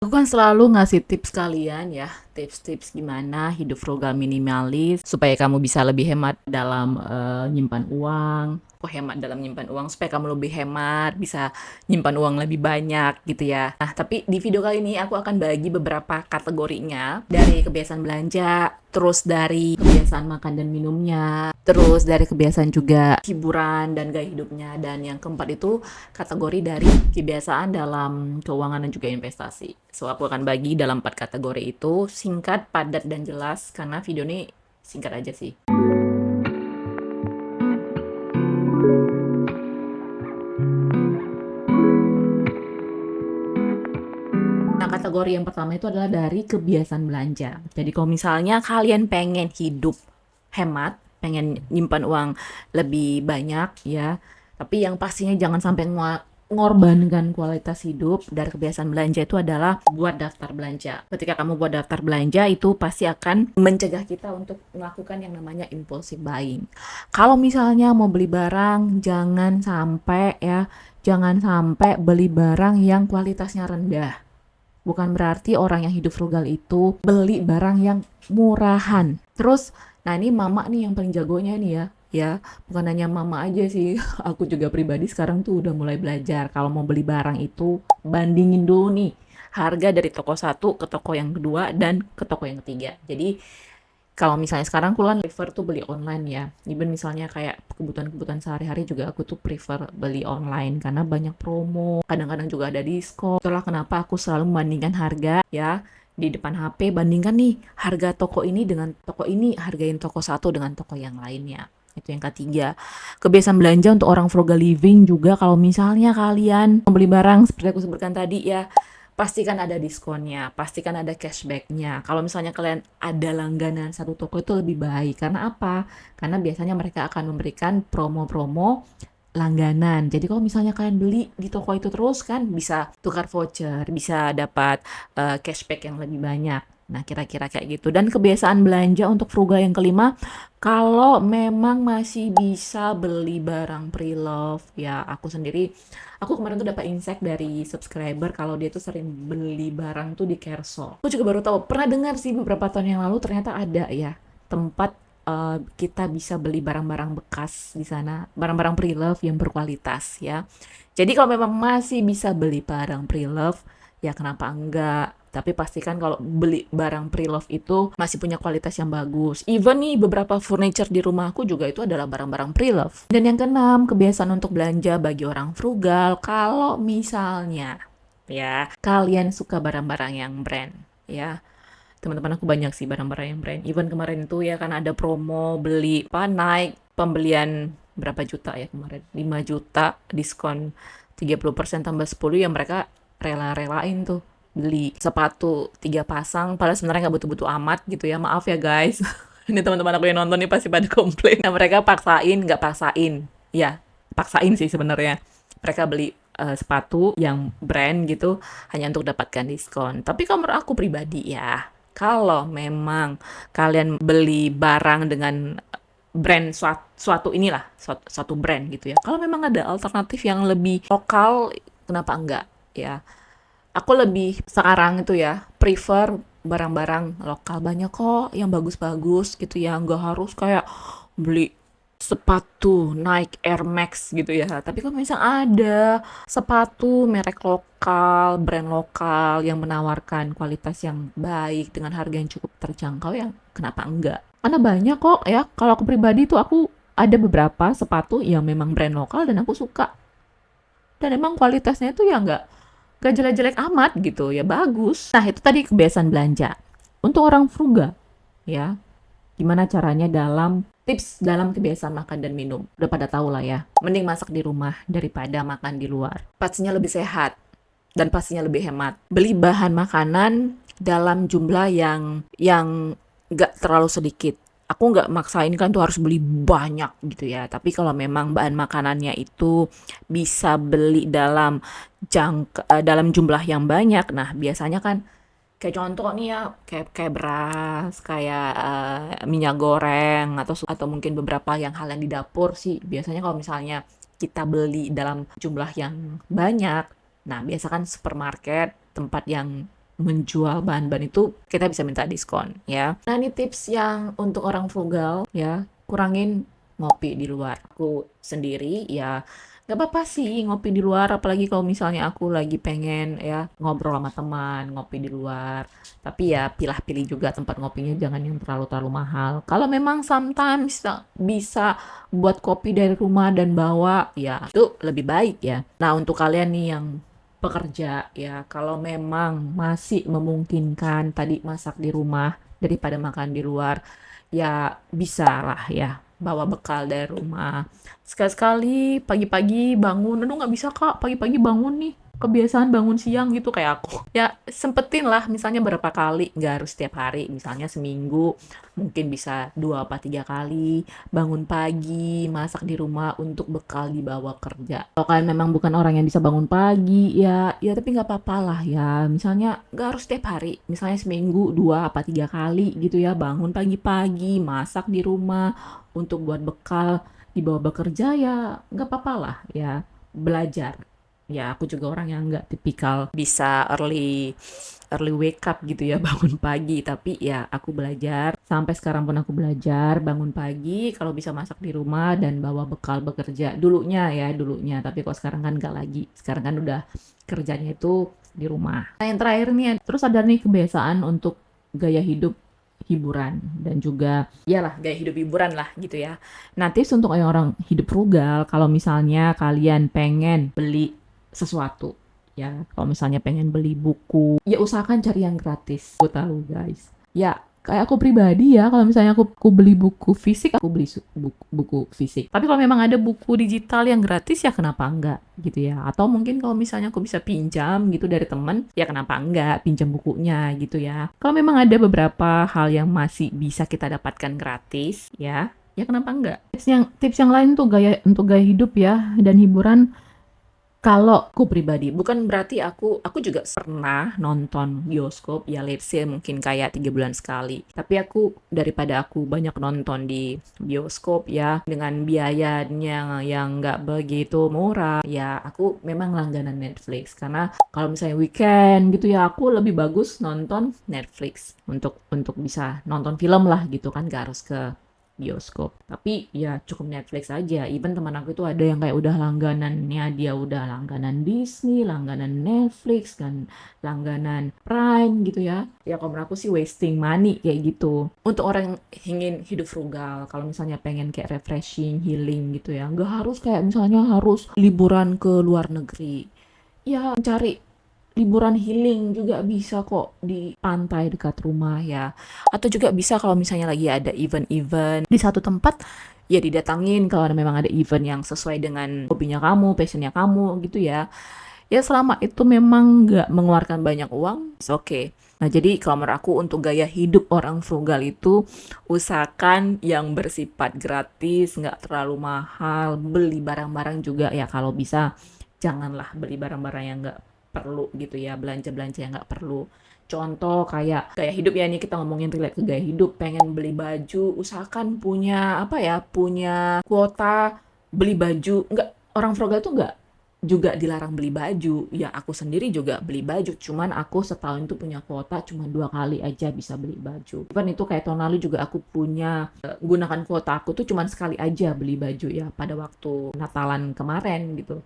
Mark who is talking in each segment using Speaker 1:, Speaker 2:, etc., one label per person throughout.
Speaker 1: Aku kan selalu ngasih tips kalian ya, tips-tips gimana hidup frugal minimalis supaya kamu bisa lebih hemat dalam nyimpan uang. Kok hemat dalam nyimpan uang supaya kamu lebih hemat, bisa nyimpan uang lebih banyak gitu ya. Nah, tapi di video kali ini aku akan bagi beberapa kategorinya dari kebiasaan belanja, terus dari kebiasaan makan dan minumnya, terus dari kebiasaan juga hiburan dan gaya hidupnya, dan yang keempat itu kategori dari kebiasaan dalam keuangan dan juga investasi. So, aku akan bagi dalam 4 kategori itu, singkat, padat, dan jelas, karena video ini singkat aja sih. Nah, kategori yang pertama itu adalah dari kebiasaan belanja. Jadi kalau misalnya kalian pengen hidup hemat, pengen nyimpan uang lebih banyak ya, tapi yang pastinya jangan sampai ngorbankan kualitas hidup. Dari kebiasaan belanja itu adalah buat daftar belanja. Ketika kamu buat daftar belanja itu pasti akan mencegah kita untuk melakukan yang namanya impulsive buying. Kalau misalnya mau beli barang, jangan sampai beli barang yang kualitasnya rendah. Bukan berarti orang yang hidup frugal itu beli barang yang murahan. Terus, nah ini mama nih yang paling jagonya nih ya. Ya, bukan hanya mama aja sih. Aku juga pribadi sekarang tuh udah mulai belajar. Kalau mau beli barang itu, bandingin dulu nih harga dari toko satu ke toko yang kedua dan ke toko yang ketiga. Jadi kalau misalnya sekarang aku kan prefer tuh beli online ya. Even misalnya kayak kebutuhan-kebutuhan sehari-hari juga aku tuh prefer beli online karena banyak promo, kadang-kadang juga ada diskon. Itulah kenapa aku selalu membandingkan harga ya di depan HP, bandingkan nih harga toko ini dengan toko ini, hargain toko satu dengan toko yang lainnya. Itu yang ketiga. Kebiasaan belanja untuk orang frugal living juga, kalau misalnya kalian membeli barang seperti aku sebutkan tadi ya, pastikan ada diskonnya, pastikan ada cashbacknya. Kalau misalnya kalian ada langganan satu toko itu lebih baik. Karena apa? Karena biasanya mereka akan memberikan promo-promo langganan. Jadi kalau misalnya kalian beli di toko itu terus kan bisa tukar voucher, bisa dapat cashback yang lebih banyak. Nah, kira-kira kayak gitu. Dan kebiasaan belanja untuk frugal yang kelima, kalau memang masih bisa beli barang pre-love, ya aku kemarin tuh dapat insight dari subscriber kalau dia tuh sering beli barang tuh di Kerso. Aku juga baru tahu, pernah dengar sih beberapa tahun yang lalu ternyata ada ya tempat kita bisa beli barang-barang bekas di sana, barang-barang pre-love yang berkualitas ya. Jadi kalau memang masih bisa beli barang pre-love, ya kenapa enggak? Tapi pastikan kalau beli barang pre-love itu masih punya kualitas yang bagus. Even nih beberapa furniture di rumahku juga itu adalah barang-barang pre-love. Dan yang keenam, kebiasaan untuk belanja bagi orang frugal. Kalau misalnya ya kalian suka barang-barang yang brand ya, teman-teman aku banyak sih barang-barang yang brand. Even kemarin itu ya kan ada promo beli apa naik pembelian berapa juta ya kemarin, 5 juta diskon 30% tambah 10 ya, mereka rela-relain tuh beli sepatu 3 pasang padahal sebenarnya nggak butuh-butuh amat gitu ya, maaf ya guys. Ini teman-teman aku yang nonton nih pasti pada komplain. Nah, mereka nggak paksain ya, paksain sih sebenarnya, mereka beli sepatu yang brand gitu hanya untuk dapatkan diskon. Tapi kalau menurut aku pribadi ya, kalau memang kalian beli barang dengan brand suatu brand gitu ya. Kalau memang ada alternatif yang lebih lokal, kenapa enggak ya? Aku lebih sekarang itu ya prefer barang-barang lokal, banyak kok yang bagus-bagus gitu ya, nggak harus kayak beli sepatu Nike Air Max gitu ya. Tapi kalau misalnya ada sepatu merek lokal, brand lokal yang menawarkan kualitas yang baik dengan harga yang cukup terjangkau, yang kenapa enggak? Karena banyak kok ya, kalau aku pribadi tuh aku ada beberapa sepatu yang memang brand lokal dan aku suka. Dan emang kualitasnya itu ya nggak jelek-jelek amat gitu ya, bagus. Nah, itu tadi kebiasaan belanja. Untuk orang frugal ya, gimana caranya dalam tips dalam kebiasaan makan dan minum. Udah pada tahu lah ya. Mending masak di rumah daripada makan di luar. Pastinya lebih sehat dan pastinya lebih hemat. Beli bahan makanan dalam jumlah yang nggak terlalu sedikit. Aku nggak maksain kan tuh harus beli banyak gitu ya. Tapi kalau memang bahan makanannya itu bisa beli dalam jumlah yang banyak, nah biasanya kan kayak contoh nih ya, kayak kayak beras, kayak minyak goreng atau mungkin beberapa yang hal yang di dapur sih. Biasanya kalau misalnya kita beli dalam jumlah yang banyak, nah biasa kan supermarket tempat yang menjual bahan-bahan itu kita bisa minta diskon ya. Nah, ini tips yang untuk orang frugal ya, kurangin ngopi di luar. Aku sendiri ya nggak apa-apa sih ngopi di luar, apalagi kalau misalnya aku lagi pengen ya ngobrol sama teman, ngopi di luar. Tapi ya pilah-pilih juga tempat ngopinya, jangan yang terlalu mahal. Kalau memang sometimes bisa buat kopi dari rumah dan bawa, ya itu lebih baik ya. Nah, untuk kalian nih yang pekerja ya, kalau memang masih memungkinkan tadi masak di rumah daripada makan di luar, ya bisa lah ya bawa bekal dari rumah. Sekali-sekali pagi-pagi bangun, aduh nggak bisa Kak, pagi-pagi bangun nih. Kebiasaan bangun siang gitu kayak aku. Ya sempetin lah, misalnya berapa kali, nggak harus setiap hari. Misalnya seminggu, mungkin bisa 2 apa 3 kali. Bangun pagi, masak di rumah untuk bekal dibawa kerja. Kalau kalian memang bukan orang yang bisa bangun pagi, ya tapi nggak apa-apa lah ya. Misalnya nggak harus setiap hari. Misalnya seminggu 2 apa 3 kali gitu ya. Bangun pagi-pagi, masak di rumah untuk buat bekal dibawa bekerja, ya nggak apa-apa lah ya, belajar. Ya aku juga orang yang nggak tipikal bisa early early wake up gitu ya, bangun pagi, tapi ya aku belajar, sampai sekarang pun aku belajar bangun pagi kalau bisa masak di rumah dan bawa bekal bekerja dulunya ya, dulunya. Tapi kok sekarang kan nggak lagi, sekarang kan udah kerjanya itu di rumah. Nah, yang terakhir nih, terus ada nih kebiasaan untuk gaya hidup hiburan dan juga iyalah gaya hidup hiburan lah gitu ya. Nah, tips untuk orang hidup frugal, kalau misalnya kalian pengen beli sesuatu ya, kalau misalnya pengen beli buku, ya usahakan cari yang gratis. Aku tahu guys. Ya, kayak aku pribadi ya, kalau misalnya aku beli buku fisik, aku beli buku fisik. Tapi kalau memang ada buku digital yang gratis, ya kenapa enggak gitu ya. Atau mungkin kalau misalnya aku bisa pinjam gitu dari temen, ya kenapa enggak pinjam bukunya gitu ya. Kalau memang ada beberapa hal yang masih bisa kita dapatkan gratis ya kenapa enggak. Tips yang lain tuh untuk gaya hidup ya dan hiburan. Kalau aku pribadi, bukan berarti aku juga pernah nonton bioskop, ya let's say mungkin kayak 3 bulan sekali. Tapi daripada aku banyak nonton di bioskop ya, dengan biayanya yang nggak begitu murah, ya aku memang langganan Netflix. Karena kalau misalnya weekend gitu ya, aku lebih bagus nonton Netflix untuk bisa nonton film lah gitu kan, nggak harus ke bioskop. Tapi ya cukup Netflix aja. Even teman aku itu ada yang kayak udah langganannya, dia udah langganan Disney, langganan Netflix, kan langganan Prime gitu ya. Ya kalau menurut aku sih wasting money kayak gitu. Untuk orang yang ingin hidup frugal, kalau misalnya pengen kayak refreshing, healing gitu ya, nggak harus kayak misalnya harus liburan ke luar negeri. Ya cari liburan healing juga bisa kok di pantai dekat rumah ya. Atau juga bisa kalau misalnya lagi ada event-event di satu tempat, ya didatangin kalau memang ada event yang sesuai dengan hobinya kamu, passionnya kamu gitu ya. Ya selama itu memang nggak mengeluarkan banyak uang, it's okay. Nah, jadi kalau menurut aku untuk gaya hidup orang frugal itu usahakan yang bersifat gratis, nggak terlalu mahal, beli barang-barang juga ya kalau bisa janganlah beli barang-barang yang nggak perlu gitu ya, belanja-belanja yang nggak perlu. Contoh kayak gaya hidup ya, ini kita ngomongin relate ke gaya hidup, pengen beli baju, usahakan punya apa ya, punya kuota beli baju. Nggak, orang frugal tuh nggak juga dilarang beli baju. Ya aku sendiri juga beli baju, cuman aku setahun itu punya kuota cuma 2 kali aja bisa beli baju. Kan itu kayak tahun lalu juga aku punya gunakan kuota aku tuh cuman sekali aja beli baju ya, pada waktu Natalan kemarin gitu.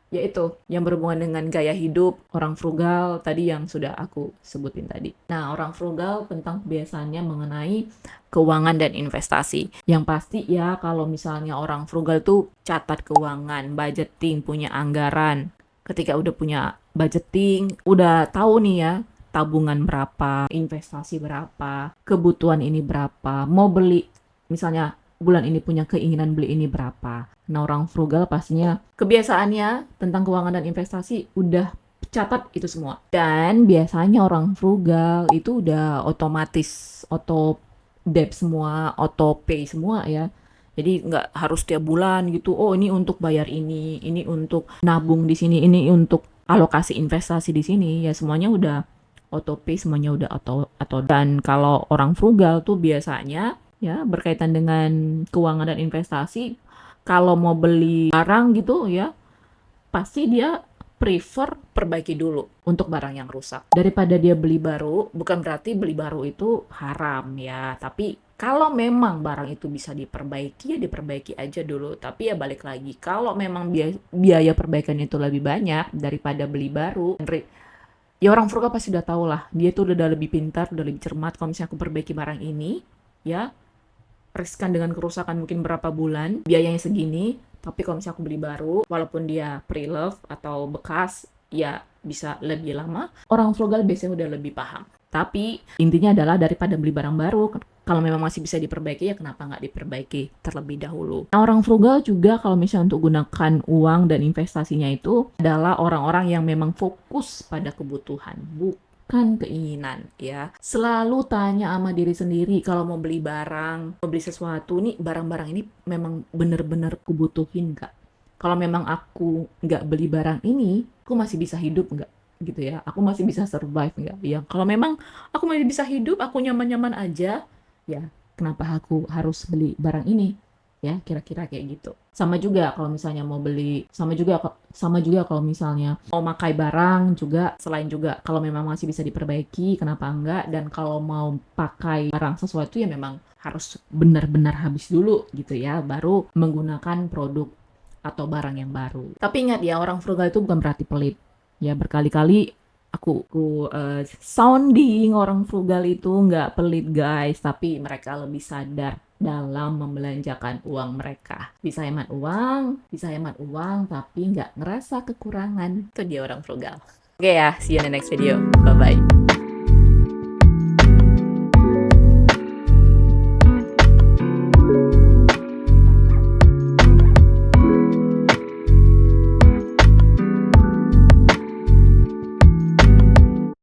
Speaker 1: Yaitu yang berhubungan dengan gaya hidup orang frugal tadi yang sudah aku sebutin tadi. Nah, orang frugal tentang kebiasaannya mengenai keuangan dan investasi. Yang pasti ya kalau misalnya orang frugal tuh catat keuangan, budgeting, punya anggaran. Ketika udah punya budgeting, udah tahu nih ya tabungan berapa, investasi berapa, kebutuhan ini berapa, mau beli misalnya bulan ini punya keinginan beli ini berapa. Nah, orang frugal pastinya kebiasaannya tentang keuangan dan investasi udah catat itu semua. Dan biasanya orang frugal itu udah otomatis auto debt semua, auto pay semua ya. Jadi nggak harus tiap bulan gitu, oh ini untuk bayar ini untuk nabung di sini, ini untuk alokasi investasi di sini. Ya semuanya udah auto pay, semuanya udah auto. Dan kalau orang frugal tuh biasanya ya berkaitan dengan keuangan dan investasi, kalau mau beli barang gitu ya pasti dia prefer perbaiki dulu untuk barang yang rusak. Daripada dia beli baru, bukan berarti beli baru itu haram ya, tapi kalau memang barang itu bisa diperbaiki, ya diperbaiki aja dulu. Tapi ya balik lagi, kalau memang biaya perbaikan itu lebih banyak daripada beli baru, ya orang frugal pasti udah tahu lah, dia tuh udah lebih pintar, udah lebih cermat. Kalau misalnya aku perbaiki barang ini, ya riskan dengan kerusakan mungkin berapa bulan, biayanya segini, tapi kalau misalnya aku beli baru, walaupun dia pre-love atau bekas, ya bisa lebih lama. Orang frugal biasanya udah lebih paham. Tapi intinya adalah daripada beli barang baru, kalau memang masih bisa diperbaiki, ya kenapa nggak diperbaiki terlebih dahulu. Nah, orang frugal juga kalau misalnya untuk gunakan uang dan investasinya itu adalah orang-orang yang memang fokus pada kebutuhan, bukan keinginan ya. Selalu tanya sama diri sendiri kalau mau beli barang, mau beli sesuatu nih, barang-barang ini memang bener-bener kubutuhin nggak? Kalau memang aku nggak beli barang ini, aku masih bisa hidup nggak? Gitu ya, aku masih bisa survive nggak? Ya, kalau memang aku masih bisa hidup, aku nyaman-nyaman aja, ya kenapa aku harus beli barang ini? Ya, kira-kira kayak gitu. Sama juga kalau misalnya mau beli, sama juga kalau misalnya mau makai barang juga, selain juga kalau memang masih bisa diperbaiki, kenapa enggak? Dan kalau mau pakai barang sesuatu ya memang harus benar-benar habis dulu gitu ya, baru menggunakan produk atau barang yang baru. Tapi ingat ya, orang frugal itu bukan berarti pelit. Ya berkali-kali aku sounding orang frugal itu nggak pelit guys, tapi mereka lebih sadar dalam membelanjakan uang mereka. Bisa hemat uang, tapi nggak ngerasa kekurangan. Itu dia orang frugal. Oke ya, see you in the next video. Bye-bye.